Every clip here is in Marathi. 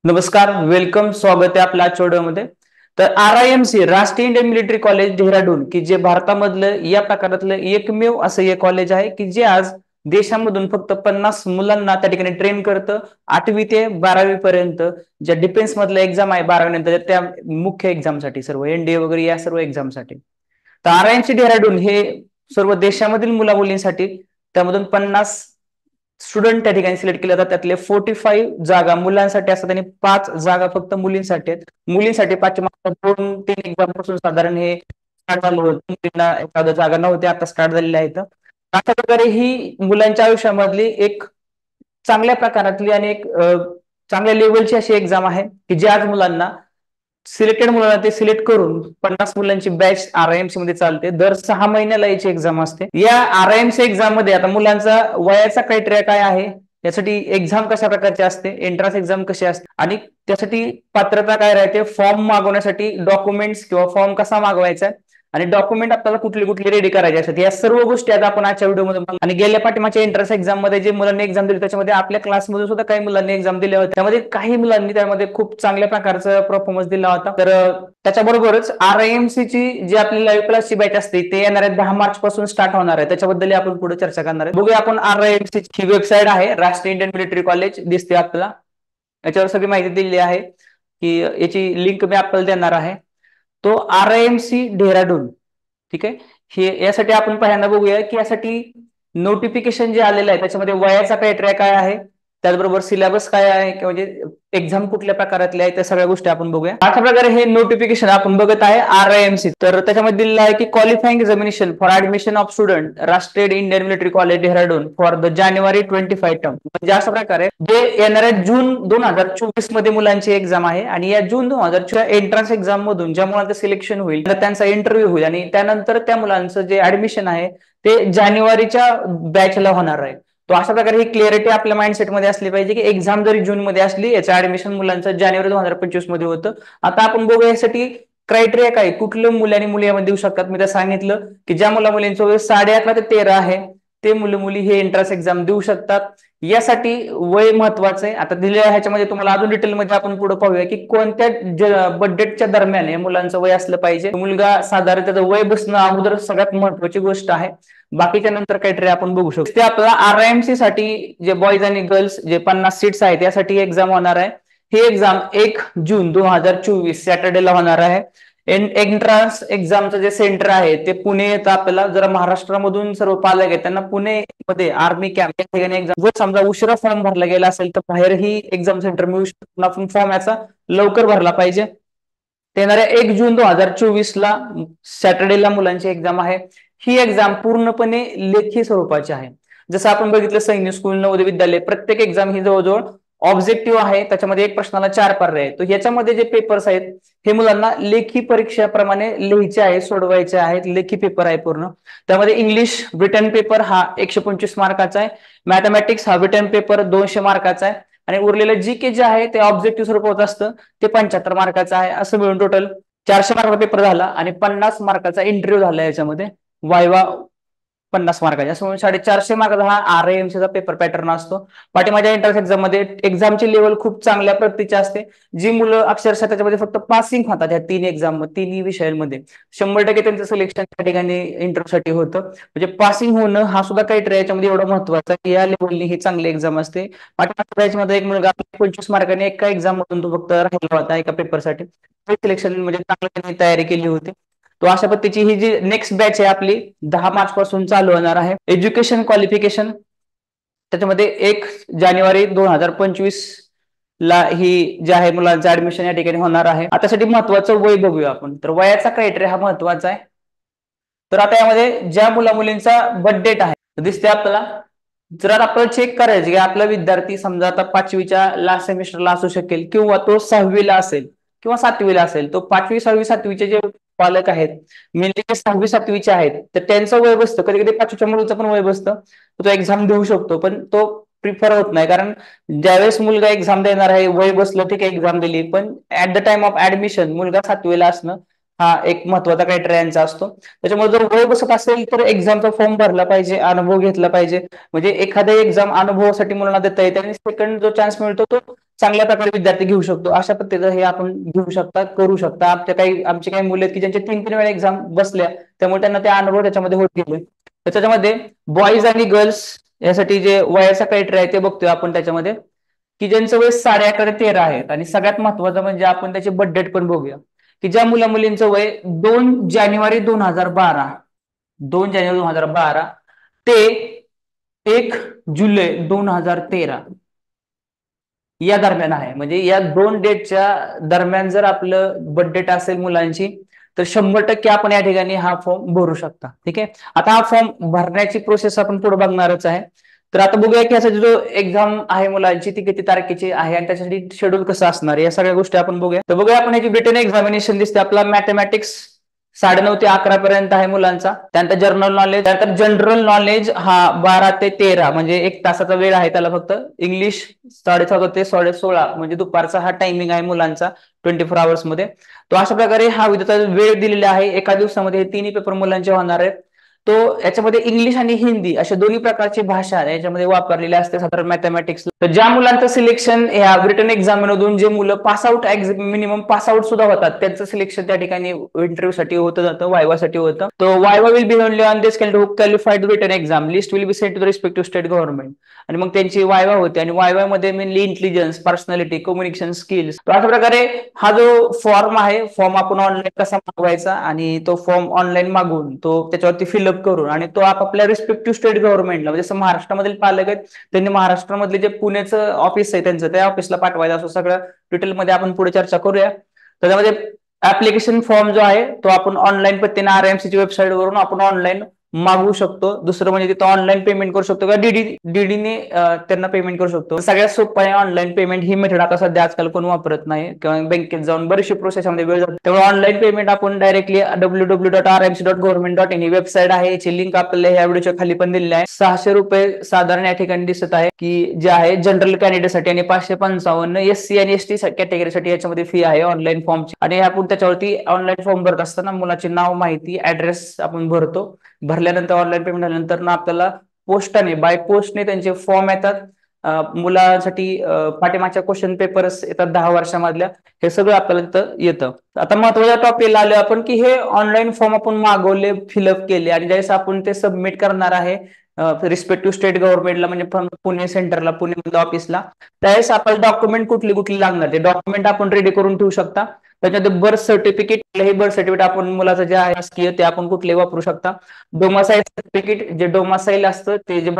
नमस्कार, वेलकम, स्वागत आहे आपल्या आजच्या व्हिडिओमध्ये. तर RIMC राष्ट्रीय इंडियन मिलिटरी कॉलेज डेहराडून की जे भारतामधलं या प्रकारातलं एकमेव असं हे कॉलेज आहे की जे आज देशामधून फक्त 50 मुलांना त्या ठिकाणी ट्रेन करतं 8वी ते 12वी पर्यंत. ज्या डिफेन्स मधलं एक्झाम आहे 12वी नंतर त्या मुख्य एक्झामसाठी सर्व NDA वगैरे या सर्व एक्झामसाठी. तर RIMC डेहराडून हे सर्व देशामधील मुला मुलींसाठी त्यामधून 50 स्टुडंट त्या ठिकाणी सिलेक्ट केले जातात. त्यातले 45 जागा मुलांसाठी असतात आणि 5 जागा फक्त मुलींसाठी आहेत. मुलींसाठी पाठीमागच्या 2-3 एक्झाम पासून साधारण हे स्टार्ट झालं होतं. मुलींना एखाद्या जागा नव्हत्या, आता स्टार्ट झालेल्या आहेत. अशा प्रकारे ही मुलांच्या आयुष्यामधली एक चांगल्या प्रकारातली आणि एक चांगल्या लेवलची अशी एक्झाम आहे की जी आज मुलांना सिलेक्टेड मुलांना ते सिलेक्ट करून 50 मुलांची बॅच RIMC मध्ये चालते. दर 6 महिन्याला याची एक्झाम असते. या RIMC एक्झाम मध्ये आता मुलांचा वयाचा क्रायटेरिया काय आहे, यासाठी एक्झाम कशा प्रकारची असते, एंट्रन्स एक्झाम कशी असते आणि त्यासाठी पात्रता काय राहते, फॉर्म मागवण्यासाठी डॉक्युमेंट्स किंवा फॉर्म कसा मागवायचा आणि डॉक्युमेंट आपल्याला कुठली कुठली रेडी करायची असतात, या सर्व गोष्टी आता आपण आजच्या व्हिडिओमध्ये. आणि गेल्या पाठीमागच्या एंट्रन्स एक्झाम मध्ये जे मुलांनी एक्झाम दिली त्याच्यामध्ये आपल्या क्लासमधून सुद्धा काही मुलांनी एक्झाम दिल्या होत्या. त्यामध्ये काही मुलांनी त्यामध्ये खूप चांगल्या प्रकारचा परफॉर्मन्स दिला होता. तर त्याच्याबरोबरच RIMC ची जी आपली लाईव्ह क्लासची बॅच असते ते येणाऱ्या 10 मार्च पासून स्टार्ट होणार आहे. त्याच्याबद्दल आपण पुढे चर्चा करणार आहे. बघूया आपण RIMC ची वेबसाईट आहे, राष्ट्रीय इंडियन मिलिटरी कॉलेज दिसते आपल्याला. याच्यावर सगळी माहिती दिलेली आहे की याची लिंक मी आपल्याला देणार आहे. तो RIMC डेहराडून, ठीक आहे. हे यासाठी आपण पहिल्यांदा बघूया की यासाठी नोटिफिकेशन जे आलेलं आहे त्याच्यामध्ये वयाचा क्रायटेरिया काय आहे, त्याचबरोबर सिलेबस काय आहे किंवा म्हणजे एक्झाम कुठल्या प्रकारातल्या आहे त्या सगळ्या गोष्टी आपण बघूया. अशा प्रकारे हे नोटिफिकेशन आपण बघत आहे RIMC. तर त्याच्यामध्ये दिलेलं आहे की qualifying examination for admission of student राष्ट्रीय Indian military college Dehradun for the January 25 term. म्हणजे अशा प्रकारे जे येणाऱ्या जून 2024 मध्ये मुलांची एक्झाम आहे आणि या जून 2024 एंट्रन्स एक्झाम मधून ज्या मुलांचं सिलेक्शन होईल त्यांचा इंटरव्ह्यू होईल आणि त्यानंतर त्या मुलांचं जे ऍडमिशन आहे ते जानेवारीच्या बॅचला होणार आहे. तो अशा प्रकारे ही क्लिअरिटी आपल्या माइंडसेटमध्ये असली पाहिजे की एक्झाम जरी जून मध्ये असली याचं ऍडमिशन मुलांचं जानेवारी 2025 मध्ये होतं. आता आपण बघू यासाठी क्रायटेरिया काय, कुठलं मुलं आणि मुली यामध्ये देऊ शकतात. मी तर सांगितलं की ज्या मुला मुलींचं वय 8.5 ते 13 आहे ते मुलं मुली हे एंट्रन्स एक्झाम देऊ शकतात. यासाठी वय महत्वाचं आहे. आता दिलेल्या ह्याच्यामध्ये तुम्हाला अजून डिटेलमध्ये आपण पुढे पाहूया की कोणत्या बर्थडेटच्या दरम्यान या मुलांचं वय असलं पाहिजे. मुलगा साधारण त्याचं वय बसणं अगोदर सगळ्यात महत्वाची गोष्ट आहे. बाकीच्या नंतर क्रायटेरिया आपण बघू शकतो. ते आपल्याला RIMC साठी जे बॉईज आणि गर्ल्स जे 50 सीट्स आहेत यासाठी एक्झाम होणार आहे. ही एक्झाम 1 जून 2024 सॅटर्डेला होणार आहे. एंट्रन्स एक्झामचं जे सेंटर आहे ते पुणे येतं. आपल्याला जरा महाराष्ट्रामधून सर्व पालक आहेत त्यांना पुणे मध्ये आर्मी कॅम्प या ठिकाणी एक्झाम, जर समजा उशिरा फॉर्म भरला गेला असेल तर बाहेरही एक्झाम सेंटर मिळू शकतो. आपण फॉर्म याचा लवकर भरला पाहिजे. येणाऱ्या 1 जून 2024 ला सॅटर्डेला मुलांची एक्झाम आहे. ही एक्झाम पूर्णपणे लेखी स्वरूपाची आहे. जसं आपण बघितलं सैनिक स्कूल, नवोदय विद्यालय, प्रत्येक एक्झाम ही जवळजवळ ऑब्जेक्टिव्ह आहे. त्याच्यामध्ये एक प्रश्नाला 4 पर्याय आहेत. तर याच्यामध्ये जे पेपर्स आहेत हे मुलांना लेखी परीक्षेप्रमाणे लिहायचे आहे, सोडवायचे आहेत. लेखी पेपर आहे पूर्ण. त्यामध्ये इंग्लिश रिटन पेपर हा 125 मार्काचा आहे. मॅथमॅटिक्स हा रिटन पेपर 200 मार्काचा आहे आणि उरलेलं GK जे आहे ते ऑब्जेक्टिव्ह स्वरूपात असतं, ते 75 मार्काचं आहे. असं मिळून टोटल 400 मार्काचा पेपर झाला आणि 50 मार्काचा इंटरव्ह्यू झाला. याच्यामध्ये वायवा 50 मार्काचे, असं म्हणून 450 मार्काचा हा RIMC चा पेपर पॅटर्न असतो. पाठीमागच्या एंट्रन्स एक्झाम मध्ये एक्झामची लेवल खूप चांगल्या प्रतीची असते. जी मुलं अक्षरशः त्याच्यामध्ये फक्त पासिंग होतात या 3 एक्झाम, 3 विषयांमध्ये 100% त्यांचं सिलेक्शन त्या ठिकाणी इंटरव्ह्यू साठी होतं. म्हणजे पासिंग होणं हा सुद्धा क्रायटेरिया याच्यामध्ये एवढा महत्वाचा की या लेवलनी ही चांगली एक्झाम असते. पाठीमागच्या बॅचमध्ये एक मुलगा 25 मार्काने एका एक्झाम मधून तो फक्त राहिला होता एका पेपरसाठी. सिलेक्शन म्हणजे चांगलं त्यांनी तयारी केली होती. तो अशा पद्धतीची ही जी नेक्स्ट बॅच आहे आपली 10 मार्च पासून चालू होणार आहे. एज्युकेशन क्वालिफिकेशन त्याच्यामध्ये 1 जानेवारी 2025 ला ही जे आहे मुलांचं ऍडमिशन या ठिकाणी होणार आहे. आता साठी महत्वाचं वय बघूया आपण. तर वयाचा क्रायटेरिया हा महत्वाचा आहे. तर आता यामध्ये ज्या मुला मुलींचा बर्थ डेट आहे दिसते आपल्याला. जर आपल्याला चेक करायचं की आपला विद्यार्थी समजा आता 5वीच्या लास्ट सेमिस्टरला असू शकेल किंवा तो 6वीला असेल किंवा 7वीला असेल, तो 5वी 6वी 7वीचे जे पालक आहेत मेनली जे 6वी 7वीचे आहेत तर त्यांचं वय बसतं. कधी कधी 5वीच्या मुलीचं पण वय बसतं, तो एक्झाम देऊ शकतो पण तो प्रिफर होत नाही. कारण ज्यावेळेस मुलगा एक्झाम देणार आहे वय बसलं ठीक आहे एक्झाम दिली, पण at the time of admission मुलगा 7वीला असणं हा एक महत्वाचा क्रायटेरिया असतो. त्याच्यामुळे जर वय बसत असेल तर एक्झामचा फॉर्म भरला पाहिजे, अनुभव घेतला पाहिजे. म्हणजे एखाद्या एक्झाम अनुभवासाठी मुलांना देता येते आणि सेकंड जो चान्स मिळतो तो चांगल्या प्रकारे विद्यार्थी घेऊ शकतो. अशा पद्धतीचं हे आपण घेऊ शकता, करू शकता. आमचे काही मुलं आहेत की ज्यांचे 3-3 वेळा एक्झाम बसल्या, त्यामुळे त्यांना ते अनुभव त्याच्यामध्ये होत गेले. तर त्याच्यामध्ये बॉईज आणि गर्ल्स यासाठी जे वयाचा क्रायटेरिया आहे ते बघतोय आपण त्याच्यामध्ये, की ज्यांचं वय 11.5 ते 13 आहे. आणि सगळ्यात महत्वाचं म्हणजे आपण त्याचे बर्थ डेट पण बघूया, की ज्या मुला मुलींचं वय 2 जानेवारी 2012 ते 1 जुलै 2013 या दरम्यान आहे. म्हणजे या 2 डेटच्या दरम्यान जर आपलं बर्थ डेट असेल मुलांची, तर 100% आपण या ठिकाणी हा फॉर्म भरू शकता. ठीक आहे. आता हा फॉर्म भरण्याची प्रोसेस आपण पुढे बघणारच आहे. तर आता बघूया की यासाठी जो एक्झाम आहे मुलांची ती किती तारखेची आहे आणि त्याच्यासाठी शेड्यूल कसं असणार आहे, या सगळ्या गोष्टी आपण बघूया. तर बघूया आपण याची रिटन एक्झामिनेशन दिसते आपला मॅथमॅटिक्स 9:30 ते 11 पर्यंत आहे मुलांचा. त्यानंतर जनरल नॉलेज हा 12 ते 13 म्हणजे 1 तासाचा वेळ आहे त्याला फक्त. इंग्लिश 14:30 ते 16:30 म्हणजे दुपारचा हा टायमिंग आहे मुलांचा 24 आवर्स मध्ये. तो अशा प्रकारे हा विद्यार्थ्याचा वेळ दिलेला आहे. एका दिवसामध्ये तिन्ही पेपर मुलांचे होणार आहेत. तो याच्यामध्ये इंग्लिश आणि हिंदी अशा दोन्ही प्रकारची भाषा याच्यामध्ये वापरलेली असते साधारण मॅथमॅटिक्स. तर ज्या मुलांचं सिलेक्शन या रिटन एक्झाम मधून जे मुलं पासआउट मिनिमम पासआउट सुद्धा होतात त्यांचं सिलेक्शन त्या ठिकाणी इंटरव्ह्यू साठी होतं जातं, वायवासाठी होतं. तो viva will be only on this candidate who qualified written exam list will be sent to the respective state government. आणि मग त्यांची वायवा होते आणि वायवा मध्ये mainly intelligence, personality, communication skills. तर अशा प्रकारे हा जो फॉर्म आहे, फॉर्म आपण ऑनलाईन कसा मागवायचा आणि तो फॉर्म ऑनलाईन मागवून तो त्याच्यावरती फिलअप करून आणि तो आपापल्या रिस्पेक्टिव्ह स्टेट गव्हर्नमेंटला, म्हणजे जसं महाराष्ट्रामधील पालक आहेत त्यांनी महाराष्ट्रामधले जे पुण्याचं ऑफिस आहे त्यांचं त्या ऑफिसला पाठवायचं असं सगळं डिटेलमध्ये आपण पुढे चर्चा करूया. त्याच्यामध्ये ऍप्लिकेशन फॉर्म जो आहे तो आपण ऑनलाईन पद्धतीने आरएमसीची वेबसाईट वरून आपण ऑनलाईन मागवू शकतो. दुसरं म्हणजे तिथं ऑनलाईन पेमेंट करू शकतो किंवा डीडीने त्यांना पेमेंट करू शकतो. सगळ्यात सोपं आहे ऑनलाईन पेमेंट ही मेथड. आता सध्या आजकाल कोण वापरत नाही किंवा बँकेत जाऊन बरीचशी प्रोसेसमध्ये वेळ जातो. त्यामुळे ऑनलाईन पेमेंट आपण डायरेक्टली www.rmc.government.in ही वेबसाईट आहे. याची लिंक आपल्याला ह्या व्हिडिओच्या खाली पण दिलेली आहे. 600 रुपये साधारण या ठिकाणी दिसत आहे की जे आहे जनरल कॅन्डिडेटसाठी आणि 555 एससी आणि एसटी कॅटेगरीसाठी याच्यामध्ये फी आहे ऑनलाईन फॉर्मची. आणि आपण त्याच्यावरती ऑनलाईन फॉर्म भरत असताना मुलाचे नाव, माहिती, ऍड्रेस आपण भरतो. भरल्यानंतर ऑनलाईन पेमेंट झाल्यानंतर ना आपल्याला पोस्टाने बाय पोस्टने त्यांचे फॉर्म येतात. मुलांसाठी पाठीमागच्या क्वेश्चन पेपर्स येतात 10 वर्षामधल्या. हे सगळं आपल्याला तिथं येतं. आता महत्वाच्या टॉपिकला आलो आपण की हे ऑनलाईन फॉर्म आपण मागवले, फिलअप केले आणि ज्यावेळेस आपण ते सबमिट करणार आहे रिस्पेक्टिव्ह स्टेट गव्हर्नमेंटला, म्हणजे पुणे सेंटरला, पुणे ऑफिसला, त्यावेळेस आपल्याला डॉक्युमेंट कुठली कुठली लागणार ते डॉक्युमेंट आपण रेडी करून ठेवू शकता. त्याच्यामध्ये बर्थ सर्टिफिकेट, हे बर्थ सर्टिफिकेट आपण मुलाचं जे आहे शासकीय ते आपण कुठलेही वापरू शकता. डोमासाईल सर्टिफिकेट, जे डोमासाईल असतं ते जे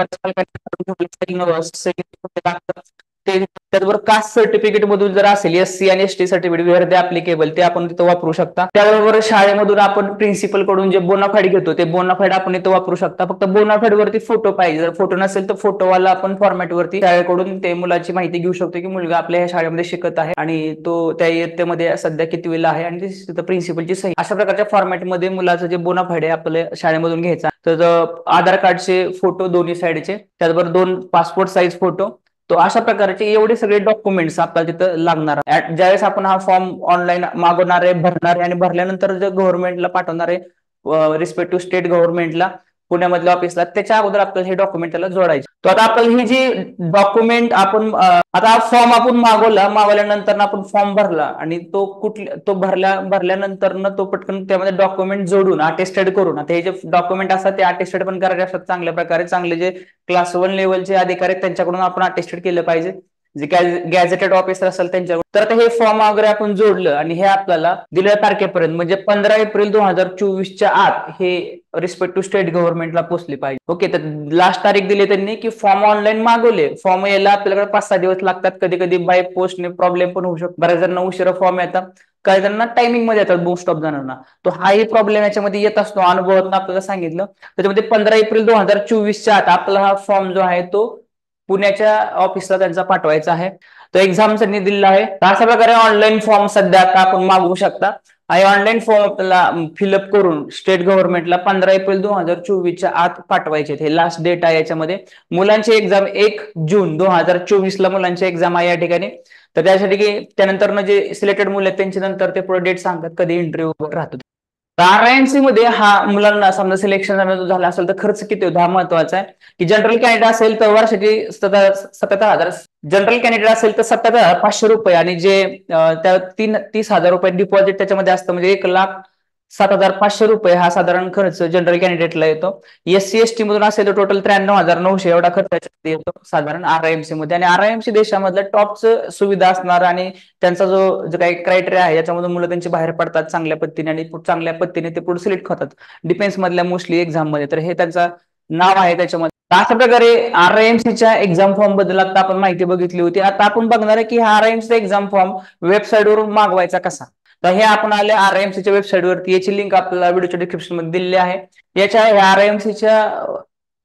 ते, त्याचबरोबर कास्ट सर्टिफिकेट मधून जर असेल एससी आणि ST certificate where they applicable ते आपण तिथं वापरू शकता. त्याबरोबर शाळेमधून आपण प्रिन्सिपल कडून जे बोनाफाईड घेतो ते बोनाफाईड आपण इथं वापरू शकता. फक्त बोनाफाईड वरती फोटो पाहिजे. जर फोटो नसेल तर फोटोवाला आपण फॉर्मॅट वरती शाळेकडून ते मुलाची माहिती घेऊ शकतो की मुलगा आपल्या ह्या शाळेमध्ये शिकत आहे आणि तो त्या इयत्तेमध्ये सध्या कितवीला आहे आणि तिथं प्रिन्सिपलची सही. अशा प्रकारच्या फॉर्मॅटमध्ये मुलाचं जे बोनाफाईड आहे आपल्या शाळेमधून घ्यायचा. तर आधार कार्डचे फोटो दोन्ही साईडचे, त्याचबरोबर 2 पासपोर्ट साईज फोटो. तो अशा प्रकारचे एवढे सगळे डॉक्युमेंट्स आपल्याला तिथं लागणार आहे. ज्यावेळेस आपण हा फॉर्म ऑनलाईन मागवणार आहे, भरणार आहे आणि भरल्यानंतर जे गव्हर्नमेंटला पाठवणार आहे रिस्पेक्टिव्ह स्टेट गव्हर्नमेंटला, पुण्यामधल्या ऑफिसला, त्याच्या अगोदर आपल्याला हे डॉक्युमेंट त्याला जोडायचे. तो आता आपल्याला ही जी डॉक्युमेंट आपण आता फॉर्म आपण मागवल्यानंतर आपण फॉर्म भरला आणि तो भरल्यानंतर तो पटकन त्यामध्ये डॉक्युमेंट जोडून अटेस्टेड करून, आता हे जे डॉक्युमेंट असतात ते अटेस्टेड पण करायचे असतात चांगल्या प्रकारे. चांगले जे क्लास 1 लेवलचे अधिकारी आहेत त्यांच्याकडून आपण अटेस्टेड केलं पाहिजे, जे गॅझेटेड ऑफिसर असेल त्यांच्याकडून. तर आता हे फॉर्म वगैरे आपण जोडलं आणि हे आपल्याला दिलेल्या तारखेपर्यंत म्हणजे 15 एप्रिल 2024च्या आत हे रिस्पेक्टिव्ह स्टेट गव्हर्नमेंटला पोहोचले पाहिजे. ओके, तर लास्ट तारीख दिली त्यांनी की फॉर्म ऑनलाईन मागवले, फॉर्म यायला आपल्याकडे 5-6 दिवस लागतात. कधी कधी बाय पोस्टने प्रॉब्लेम पण होऊ शकतो. बऱ्याच जणांना उशिरा फॉर्म येतात, काही जणांना टायमिंग मध्ये येतात, मोस्ट ऑफ जणांना. तो हाही प्रॉब्लेम याच्यामध्ये येत असतो, अनुभवातून आपल्याला सांगितलं. त्याच्यामध्ये 15 एप्रिल 2024च्या आत आपला हा फॉर्म जो आहे तो पुण्याच्या ऑफिसला त्यांचा पाठवायचा आहे. तो एक्झाम त्यांनी दिलेला आहे. अशा प्रकारे ऑनलाईन फॉर्म सध्या आता आपण मागवू शकता. आणि ऑनलाईन फॉर्म आपल्याला फिलअप करून स्टेट गव्हर्नमेंटला 15 एप्रिल 2024च्या आत पाठवायचे. हे लास्ट डेट आहे. याच्यामध्ये मुलांची एक्झाम 1 जून 2024ला मुलांची एक्झाम आहे या ठिकाणी. तर त्यासाठी की त्यानंतर जे सिलेक्टेड मुलं आहेत त्यांच्या नंतर ते पुढे डेट सांगतात कधी इंटरव्ह्यू राहतो. तर RIMC मध्ये हा मुलांना समजा सिलेक्शन झालं असेल तर खर्च किती होतो हा महत्वाचा आहे, की जनरल कॅन्डिडेट असेल तर वर्षाची 77,000, जनरल कॅन्डिडेट असेल तर 77,500 रुपये, आणि जे त्या 30,000 रुपये डिपॉझिट त्याच्यामध्ये असतं, म्हणजे 1,07,500 रुपये हा साधारण खर्च जनरल कॅन्डिडेटला येतो. SC ST मधून असेल तर टोटल 93,900 एवढा खर्च येतो साधारण RIMC मध्ये. आणि RIMC देशामधलं टॉपचं सुविधा असणार, आणि त्यांचा जो काही क्रायटेरिया आहे याच्यामधून मुलं त्यांची बाहेर पडतात चांगल्या पद्धतीने, आणि चांगल्या पद्धतीने ते पुढे सिलेक्ट होतात डिफेन्स मधल्या मोस्टली एक्झाम मध्ये. तर हे त्यांचं नाव आहे त्याच्यामध्ये. अशा प्रकारे RIMCच्या एक्झाम फॉर्म बद्दल आता आपण माहिती बघितली होती. आता आपण बघणार आहे की हा RIMCचा एक्झाम फॉर्म वेबसाईटवरून मागवायचा कसा. तर हे आपण आले RIMCच्या वेबसाईटवरती, याची लिंक आपल्याला व्हिडिओच्या डिस्क्रिप्शन मध्ये दिलेली आहे. याच्या RIMCच्या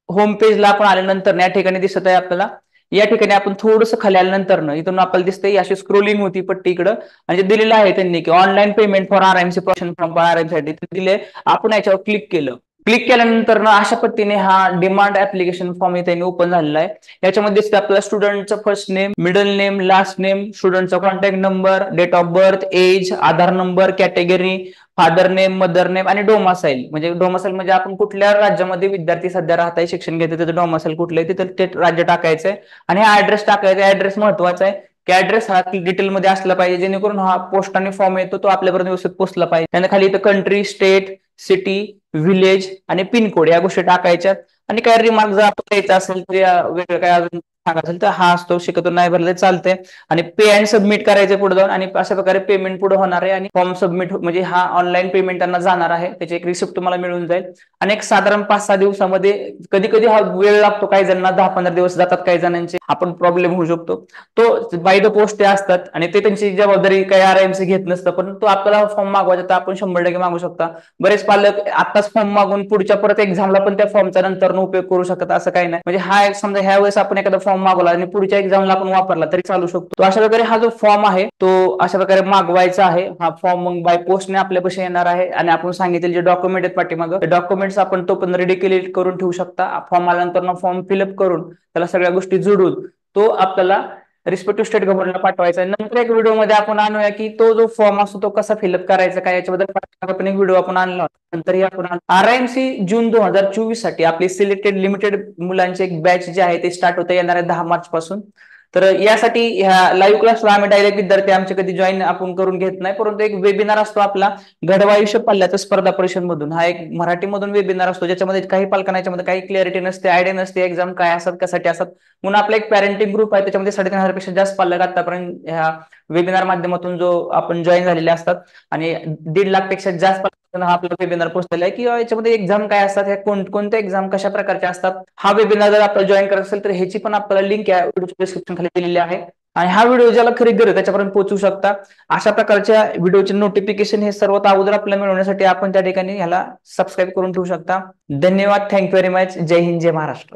होम पेजला आपण आल्यानंतर या ठिकाणी दिसत आहे आपल्याला, या ठिकाणी आपण थोडंसं खाली आल्यानंतर इथून आपल्याला दिसतंय अशी स्क्रोलिंग होती पट्टी इकडं, आणि जे दिलेलं आहे त्यांनी की ऑनलाईन पेमेंट फॉर RIMC प्रोशन फ्रॉम RIMC दिले. आपण याच्यावर क्लिक केलं. क्लिक केल्यानंतर अशा पद्धतीने हा डिमांड ऍप्लिकेशन फॉर्म इथे ओपन झालेला आहे. याच्यामध्ये दिसतं आपल्याला स्टुडंटचं first name, middle name, last name, स्टुडंटचा contact number, date of birth, age, Aadhaar number, category, father name, mother name, आणि डोमासाईल. म्हणजे डोमासाईल म्हणजे आपण कुठल्या राज्यामध्ये विद्यार्थी सध्या राहत आहे, शिक्षण घेते, त्याचं डोमासाईल कुठलं आहे तिथं ते राज्य टाकायचंय. आणि हा ऍड्रेस टाकायचा. ऍड्रेस महत्वाचा आहे की ऍड्रेस हा डिटेलमध्ये असला पाहिजे, जेणेकरून हा पोस्टाने फॉर्म येतो तो आपल्यापर्यंत व्यवस्थित पोहोचला पाहिजे. त्याने खाली इथं कंट्री, स्टेट, सिटी, विलेज आणि पिनकोड या गोष्टी टाकायच्यात. आणि काय रिमार्क जर आपण द्यायचा असेल तर वेगळं काय अजून सांगायचं असेल तर हा असतो, शक्यतो नाही भरले चालते. आणि पे अँड सबमिट करायचे पुढे जाऊन, आणि अशा प्रकारे पेमेंट पुढे होणार आहे, आणि फॉर्म सबमिट म्हणजे हा ऑनलाईन पेमेंट त्यांना जाणार आहे. त्याची एक रिसिप्ट तुम्हाला मिळून जाईल. आणि एक साधारण 5-6 दिवसामध्ये, कधी कधी हा वेळ लागतो, काही जणांना 10-15 दिवस जातात, काही जणांचे आपण प्रॉब्लेम होऊ शकतो. तो बाय द पोस्ट ते असतात, आणि ते त्यांची जबाबदारी काही RIMC घेत नसतं. पण तो आपल्याला फॉर्म मागवायचा तर आपण 100% मागू शकता. बरेच पालक आताच फॉर्म मागून पुढच्या परत एक्झामला पण त्या फॉर्मचा नंतर उपयोग करू शकतात, असं काही नाही. म्हणजे हा समजा ह्या वेळेस आपण एखादा फॉर्म मागवला आणि पुढच्या एक्झामला आपण वापरला तरी चालू शकतो. तो अशा प्रकारे हा जो फॉर्म आहे तो अशा प्रकारे मागवायचा आहे. हा फॉर्म मग बाय पोस्टने आपल्यापाशी येणार आहे, आणि आपण सांगितले जे डॉक्युमेंट आहेत पाठीमागं, ते डॉक्युमेंट्स आपण तो पण रेडी करून ठेवू शकता. फॉर्म आल्यानंतर फॉर्म फिलअप करून त्याला सगळ्या गोष्टी जोडून तो आपल्याला रिस्पेक्टिव्ह स्टेट गव्हर्नमेंटला पाठवायचा आहे. नंतर एक व्हिडिओमध्ये आपण आणूया की तो जो फॉर्म असतो तो कसा फिलअप करायचा काय, याच्याबद्दल आपण एक व्हिडिओ आपण आणला होता. नंतर आपण RIMC जून 2024 साठी आपली सिलेक्टेड लिमिटेड मुलांचे एक बॅच जे आहे ते स्टार्ट होते येणाऱ्या 10 मार्च पासून. तर यासाठी ह्या लाईव्ह क्लासला आम्ही डायरेक्ट विद्यार्थी आमचे कधी जॉईन आपण करून घेत नाही, परंतु एक वेबिनार असतो आपला घडवा आयुष्य पल्ल्याचं स्पर्धा परीक्षण मधून. हा एक मराठीमधून वेबिनार असतो, ज्याच्यामध्ये काही पालकांना याच्यामध्ये काही क्लॅरिटी नसते, आयडिया नसते एक्झाम काय असतात, कशासाठी असतात. म्हणून आपला एक पॅरेंटिंग ग्रुप आहे, त्याच्यामध्ये 3,500 पेक्षा जास्त पालक आतापर्यंत ह्या वेबिनार माध्यमातून जो आपण जॉईन झालेले असतात, आणि 1.5 लाख पेक्षा जास्त हा आपला वेबिनार पोहोचलेला आहे. किंवा याच्यामध्ये एक्झाम काय असतात, ह्या कोणत्या एक्झाम कशा प्रकारच्या असतात, हा वेबिनार जर आपल्याला जॉईन करायचं असेल तर ह्याची पण आपल्याला लिंक या व्हिडिओच्या डिस्क्रिप्शन खाली दिलेली आहे. आणि हा व्हिडिओ ज्याला खरी गरज त्याच्यापर्यंत पोहोचू शकता. अशा प्रकारच्या व्हिडिओचे नोटिफिकेशन हे सर्वात अगोदर आपल्याला मिळवण्यासाठी आपण त्या ठिकाणी ह्याला सबस्क्राईब करून ठेवू शकता. धन्यवाद. Thank you very much. जय हिंद, जय महाराष्ट्र.